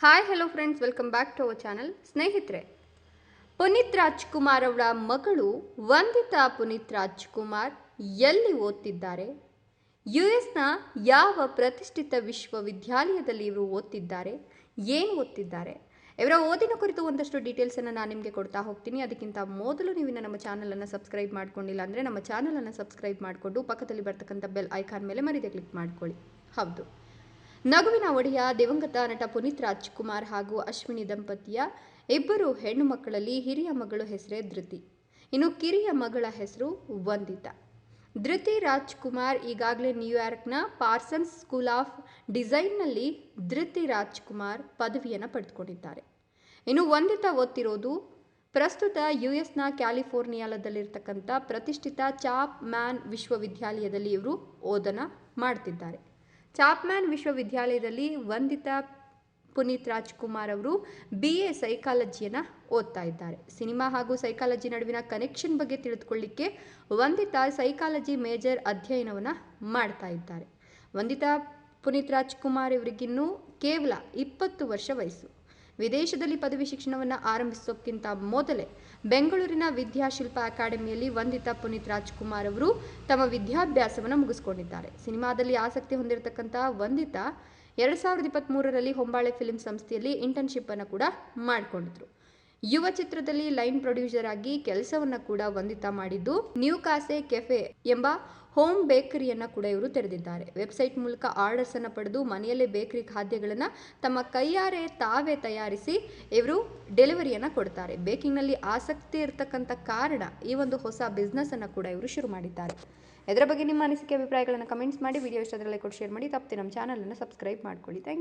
Hi hello friends, welcome back to our channel. ಸ್ನೇಹಿತರೆ, ಪುನೀತ್ ರಾಜ್ಕುಮಾರ್ ಅವರ ಮಗಳು ವಂದಿತಾ ಪುನೀತ್ ರಾಜ್ಕುಮಾರ್ ಎಲ್ಲಿ ಓದ್ತಿದ್ದಾರೆ, ಯುಎಸ್ನ ಯಾವ ಪ್ರತಿಷ್ಠಿತ ವಿಶ್ವವಿದ್ಯಾಲಯದಲ್ಲಿ ಇವರು ಓದ್ತಿದ್ದಾರೆ, ಏನು ಓದ್ತಿದ್ದಾರೆ, ಇವರ ಓದಿನ ಕುರಿತು ಒಂದಷ್ಟು ಡೀಟೇಲ್ಸನ್ನು ನಾನು ನಿಮಗೆ ಕೊಡ್ತಾ ಹೋಗ್ತೀನಿ. ಅದಕ್ಕಿಂತ ಮೊದಲು ನೀವು ನಮ್ಮ ಚಾನಲನ್ನು ಸಬ್ಸ್ಕ್ರೈಬ್ ಮಾಡ್ಕೊಂಡಿಲ್ಲ ಅಂದರೆ ನಮ್ಮ ಚಾನಲನ್ನು ಸಬ್ಸ್ಕ್ರೈಬ್ ಮಾಡಿಕೊಂಡು ಪಕ್ಕದಲ್ಲಿ ಬರ್ತಕ್ಕಂಥ ಬೆಲ್ ಐಕಾನ್ ಮೇಲೆ ಮರೀದೆ ಕ್ಲಿಕ್ ಮಾಡ್ಕೊಳ್ಳಿ. ಹೌದು, ನಗುವಿನ ಒಡೆಯ ದಿವಂಗತ ನಟ ಪುನೀತ್ ರಾಜ್ಕುಮಾರ್ ಹಾಗೂ ಅಶ್ವಿನಿ ದಂಪತಿಯ ಇಬ್ಬರು ಹೆಣ್ಣು ಮಕ್ಕಳಲ್ಲಿ ಹಿರಿಯ ಮಗಳು ಹೆಸರೇ ಧೃತಿ, ಇನ್ನು ಕಿರಿಯ ಮಗಳ ಹೆಸರು ವಂದಿತಾ. ಧೃತಿ ರಾಜ್ಕುಮಾರ್ ಈಗಾಗಲೇ ನ್ಯೂಯಾರ್ಕ್ನ persons school of ಡಿಸೈನ್ನಲ್ಲಿ Dhriti Rajkumar ಪದವಿಯನ್ನು ಪಡೆದುಕೊಂಡಿದ್ದಾರೆ. ಇನ್ನು ವಂದಿತಾ ಓದ್ತಿರೋದು ಪ್ರಸ್ತುತ ಯುಎಸ್ನ ಕ್ಯಾಲಿಫೋರ್ನಿಯಾದಲ್ಲಿರ್ತಕ್ಕಂಥ ಪ್ರತಿಷ್ಠಿತ ಚಾಪ್ ಮ್ಯಾನ್ ವಿಶ್ವವಿದ್ಯಾಲಯದಲ್ಲಿ ಇವರು ಓದನ ಮಾಡ್ತಿದ್ದಾರೆ. ಚಾಪ್ಮ್ಯಾನ್ ವಿಶ್ವವಿದ್ಯಾಲಯದಲ್ಲಿ ವಂದಿತಾ ಪುನೀತ್ ರಾಜ್ಕುಮಾರ್ ಅವರು BA ಸೈಕಾಲಜಿಯನ್ನು ಓದ್ತಾ ಇದ್ದಾರೆ. ಸಿನಿಮಾ ಹಾಗೂ ಸೈಕಾಲಜಿ ನಡುವಿನ ಕನೆಕ್ಷನ್ ಬಗ್ಗೆ ತಿಳಿದುಕೊಳ್ಳಿಕ್ಕೆ ವಂದಿತಾ ಸೈಕಾಲಜಿ ಮೇಜರ್ ಅಧ್ಯಯನವನ್ನು ಮಾಡ್ತಾ ಇದ್ದಾರೆ. ವಂದಿತಾ ಪುನೀತ್ ರಾಜ್ಕುಮಾರ್ ಇವರಿಗಿನ್ನೂ ಕೇವಲ 20 ವರ್ಷ ವಯಸ್ಸು. ವಿದೇಶದಲ್ಲಿ ಪದವಿ ಶಿಕ್ಷಣವನ್ನು ಆರಂಭಿಸೋಕ್ಕಿಂತ ಮೊದಲೇ ಬೆಂಗಳೂರಿನ ವಿದ್ಯಾಶಿಲ್ಪ ಅಕಾಡೆಮಿಯಲ್ಲಿ ವಂದಿತಾ ಪುನೀತ್ ರಾಜ್ಕುಮಾರ್ ಅವರು ತಮ್ಮ ವಿದ್ಯಾಭ್ಯಾಸವನ್ನು ಮುಗಿಸ್ಕೊಂಡಿದ್ದಾರೆ. ಸಿನಿಮಾದಲ್ಲಿ ಆಸಕ್ತಿ ಹೊಂದಿರತಕ್ಕಂಥ ವಂದಿತಾ 2023ರಲ್ಲಿ ಹೊಂಬಾಳೆ ಫಿಲ್ಮ್ ಸಂಸ್ಥೆಯಲ್ಲಿ ಇಂಟರ್ನ್ಶಿಪ್ ಅನ್ನು ಕೂಡ ಮಾಡಿಕೊಂಡಿದ್ರು. ಯುವ ಚಿತ್ರದಲ್ಲಿ ಲೈನ್ ಪ್ರೊಡ್ಯೂಸರ್ ಆಗಿ ಕೆಲಸವನ್ನು ಕೂಡ ವಂದಿತಾ ಮಾಡಿದ್ದು, ನ್ಯೂ ಕಾಸೆ ಕೆಫೆ ಎಂಬ ಹೋಮ್ ಬೇಕರಿಯನ್ನು ಕೂಡ ಇವರು ತೆರೆದಿದ್ದಾರೆ. ವೆಬ್ಸೈಟ್ ಮೂಲಕ ಆರ್ಡರ್ಸ್ ಅನ್ನು ಪಡೆದು ಮನೆಯಲ್ಲೇ ಬೇಕರಿ ಖಾದ್ಯಗಳನ್ನು ತಮ್ಮ ಕೈಯಾರೆ ತಾವೇ ತಯಾರಿಸಿ ಇವರು ಡೆಲಿವರಿಯನ್ನು ಕೊಡ್ತಾರೆ. ಬೇಕಿಂಗ್ನಲ್ಲಿ ಆಸಕ್ತಿ ಇರತಕ್ಕಂಥ ಕಾರಣ ಈ ಒಂದು ಹೊಸ ಬಿಸ್ನೆಸ್ ಅನ್ನು ಕೂಡ ಇವರು ಶುರು ಮಾಡಿದ್ದಾರೆ. ಇದರ ಬಗ್ಗೆ ನಿಮ್ಮ ಅನಿಸಿಕೆ ಅಭಿಪ್ರಾಯಗಳನ್ನು ಕಮೆಂಟ್ಸ್ ಮಾಡಿ. ವಿಡಿಯೋ ಇಷ್ಟ ಆದರೆ ಲೈಕ್ ಕೊಟ್ಟು ಶೇರ್ ಮಾಡಿ. ತಪ್ಪದೆ ನಮ್ಮ ಚಾನಲನ್ನು ಸಬ್ಸ್ಕ್ರೈಬ್ ಮಾಡ್ಕೊಳ್ಳಿ. Thank you.